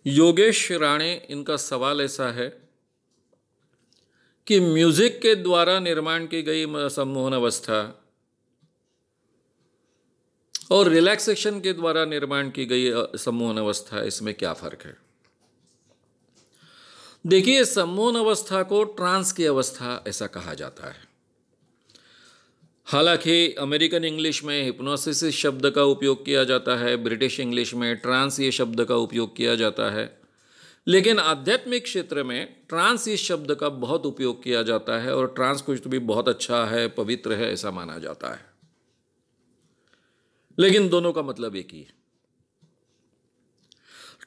योगेश राणे, इनका सवाल ऐसा है कि म्यूजिक के द्वारा निर्माण की गई सम्मोहन अवस्था और रिलैक्सेशन के द्वारा निर्माण की गई सम्मोहन अवस्था, इसमें क्या फर्क है। देखिए, सम्मोहन अवस्था को ट्रांस की अवस्था ऐसा कहा जाता है। हालांकि अमेरिकन इंग्लिश में हिप्नोसिस शब्द का उपयोग किया जाता है, ब्रिटिश इंग्लिश में ट्रांस ये शब्द का उपयोग किया जाता है, लेकिन आध्यात्मिक क्षेत्र में ट्रांस इस शब्द का बहुत उपयोग किया जाता है और ट्रांस कुछ भी बहुत अच्छा है, पवित्र है, ऐसा माना जाता है। लेकिन दोनों का मतलब एक ही है।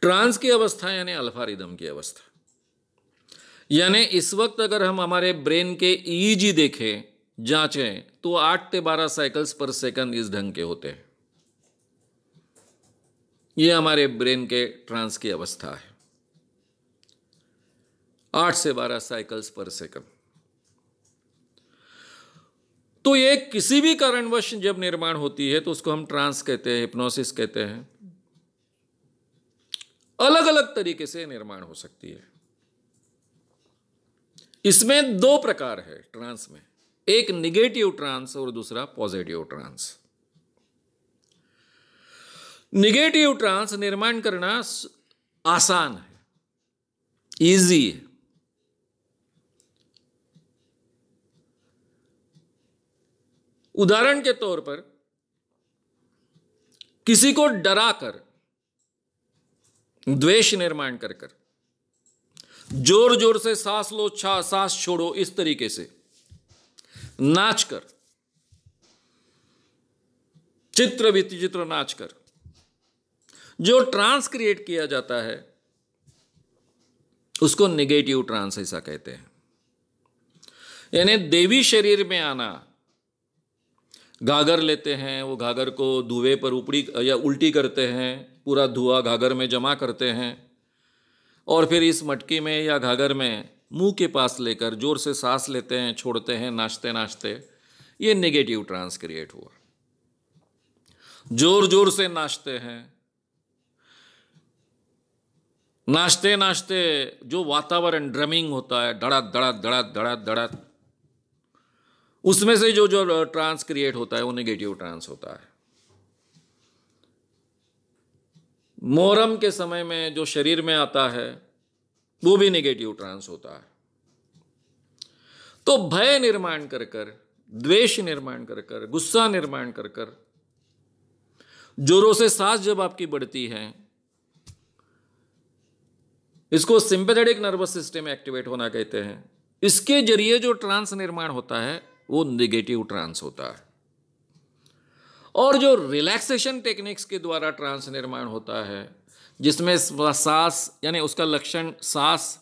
ट्रांस की अवस्था यानी अल्फा रिदम की अवस्था, यानी इस वक्त अगर हम हमारे ब्रेन के ईईजी देखें, जांचें, तो 8 से 12 साइकिल्स पर सेकंड इस ढंग के होते हैं। यह हमारे ब्रेन के ट्रांस की अवस्था है, 8 से 12 साइकिल्स पर सेकंड। तो ये किसी भी कारणवश जब निर्माण होती है तो उसको हम ट्रांस कहते हैं, हिप्नोसिस कहते हैं। अलग अलग तरीके से निर्माण हो सकती है। इसमें 2 प्रकार है ट्रांस में, एक निगेटिव ट्रांस और दूसरा पॉजिटिव ट्रांस। निगेटिव ट्रांस निर्माण करना आसान है, इजी है। उदाहरण के तौर पर किसी को डराकर, द्वेष निर्माण कर जोर जोर से सांस लो, सांस छोड़ो, इस तरीके से नाचकर, चित्र विचित्र नाचकर जो ट्रांस क्रिएट किया जाता है उसको नेगेटिव ट्रांस ऐसा कहते हैं। यानी देवी शरीर में आना, घाघर लेते हैं, वो घाघर को धुएं पर ऊपरी या उल्टी करते हैं, पूरा धुआं घाघर में जमा करते हैं और फिर इस मटकी में या घाघर में मुंह के पास लेकर जोर से सांस लेते हैं, छोड़ते हैं, नाचते नाचते, ये नेगेटिव ट्रांस क्रिएट हुआ। जोर जोर से नाचते हैं, नाचते नाचते जो वातावरण ड्रमिंग होता है, धड़क धड़क धड़क धड़क धड़क, उसमें से जो जो ट्रांस क्रिएट होता है वो नेगेटिव ट्रांस होता है। मोहर्रम के समय में जो शरीर में आता है वो भी नेगेटिव ट्रांस होता है। तो भय निर्माण कर कर, द्वेष निर्माण कर कर, गुस्सा निर्माण कर कर, जोरों से सांस जब आपकी बढ़ती है, इसको सिंपैथेटिक नर्वस सिस्टम एक्टिवेट होना कहते हैं। इसके जरिए जो ट्रांस निर्माण होता है वो नेगेटिव ट्रांस होता है। और जो रिलैक्सेशन टेक्निक्स के द्वारा ट्रांस निर्माण होता है, जिसमें सांस, यानी उसका लक्षण सांस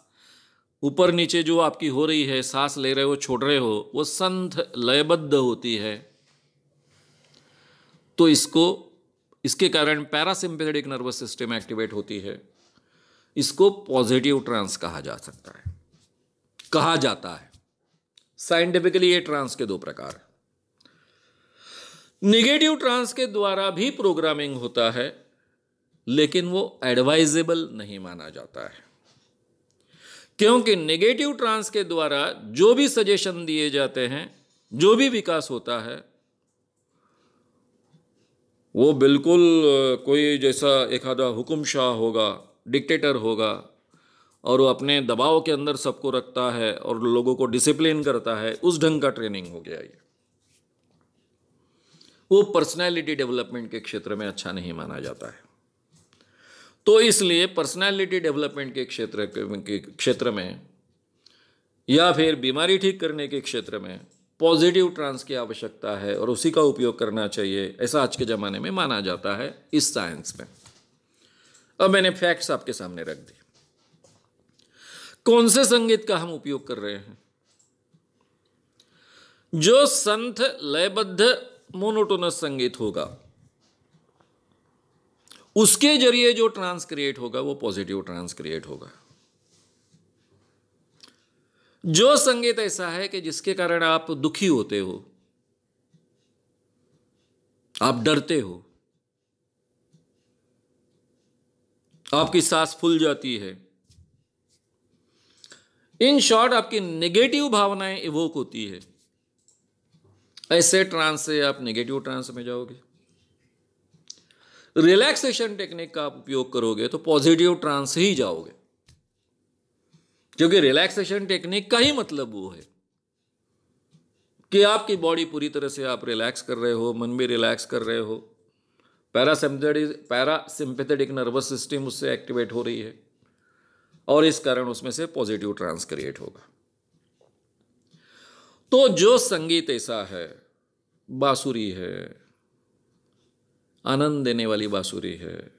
ऊपर नीचे जो आपकी हो रही है, सांस ले रहे हो, छोड़ रहे हो, वो संथ लयबद्ध होती है, तो इसके कारण पैरासिम्पैथेटिक नर्वस सिस्टम एक्टिवेट होती है। इसको पॉजिटिव ट्रांस कहा जाता है। साइंटिफिकली ये ट्रांस के 2 प्रकार। नेगेटिव ट्रांस के द्वारा भी प्रोग्रामिंग होता है, लेकिन वो एडवाइजेबल नहीं माना जाता है, क्योंकि नेगेटिव ट्रांस के द्वारा जो भी सजेशन दिए जाते हैं, जो भी विकास होता है, वो बिल्कुल कोई जैसा एक आधा हुकुमशाह होगा, डिक्टेटर होगा, और वो अपने दबाव के अंदर सबको रखता है और लोगों को डिसिप्लिन करता है, उस ढंग का ट्रेनिंग हो गया ये। वो पर्सनैलिटी डेवलपमेंट के क्षेत्र में अच्छा नहीं माना जाता है। तो इसलिए पर्सनैलिटी डेवलपमेंट के क्षेत्र में या फिर बीमारी ठीक करने के क्षेत्र में पॉजिटिव ट्रांस की आवश्यकता है और उसी का उपयोग करना चाहिए, ऐसा आज के ज़माने में माना जाता है इस साइंस में। अब मैंने फैक्ट्स आपके सामने रख दी। कौन से संगीत का हम उपयोग कर रहे हैं? जो संथ लयबद्ध मोनोटोनस संगीत होगा, उसके जरिए जो ट्रांस क्रिएट होगा वो पॉजिटिव ट्रांस क्रिएट होगा। जो संगीत ऐसा है कि जिसके कारण आप दुखी होते हो, आप डरते हो, आपकी सांस फूल जाती है। इन शॉर्ट आपकी नेगेटिव भावनाएं इवोक होती है। ऐसे ट्रांस से आप नेगेटिव ट्रांस में जाओगे। रिलैक्सेशन टेक्निक का आप उपयोग करोगे तो पॉजिटिव ट्रांस ही जाओगे, क्योंकि रिलैक्सेशन टेक्निक का ही मतलब वो है कि आपकी बॉडी पूरी तरह से आप रिलैक्स कर रहे हो, मन भी रिलैक्स कर रहे हो, पैरासिम्पैथेटिक नर्वस सिस्टम उससे एक्टिवेट हो रही है और इस कारण उसमें से पॉजिटिव ट्रांस क्रिएट होगा। तो जो संगीत ऐसा है, बांसुरी है, आनंद देने वाली बांसुरी है,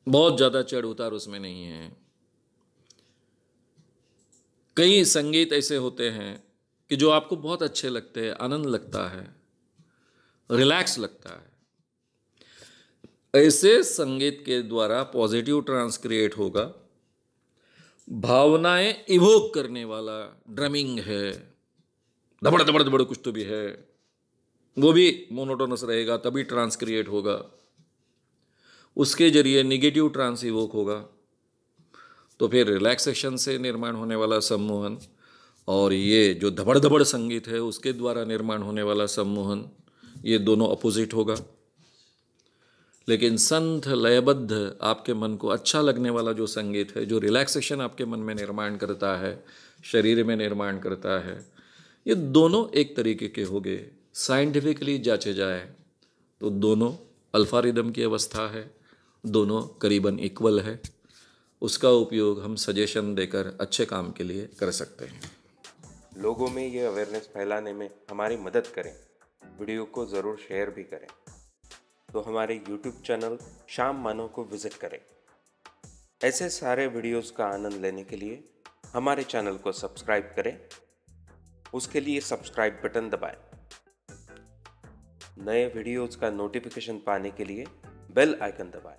बहुत ज्यादा चढ़ उतार उसमें नहीं है। कई संगीत ऐसे होते हैं कि जो आपको बहुत अच्छे लगते हैं, आनंद लगता है, रिलैक्स लगता है। ऐसे संगीत के द्वारा पॉजिटिव ट्रांस क्रिएट होगा। भावनाएं इवोक करने वाला ड्रमिंग है, धबड़ धबड़ धबड़ कुछ तो भी है, वो भी मोनोटोनस रहेगा, तभी ट्रांस क्रिएट होगा। उसके जरिए निगेटिव ट्रांस इवोक होगा। तो फिर रिलैक्सेशन से निर्माण होने वाला सम्मोहन और ये जो धबड़ धबड़ संगीत है उसके द्वारा निर्माण होने वाला सम्मोहन, ये दोनों अपोजिट होगा। लेकिन संथ लयबद्ध आपके मन को अच्छा लगने वाला जो संगीत है, जो रिलैक्सेशन आपके मन में निर्माण करता है, शरीर में निर्माण करता है, ये दोनों एक तरीके के हो गए। साइंटिफिकली जांचे जाए तो दोनों अल्फा रिदम की अवस्था है, दोनों करीबन इक्वल है। उसका उपयोग हम सजेशन देकर अच्छे काम के लिए कर सकते हैं। लोगों में ये अवेयरनेस फैलाने में हमारी मदद करें, वीडियो को ज़रूर शेयर भी करें। तो हमारे YouTube चैनल श्याम मानव को विज़िट करें। ऐसे सारे वीडियोस का आनंद लेने के लिए हमारे चैनल को सब्सक्राइब करें। उसके लिए सब्सक्राइब बटन दबाएं। नए वीडियोस का नोटिफिकेशन पाने के लिए बेल आइकन दबाएं।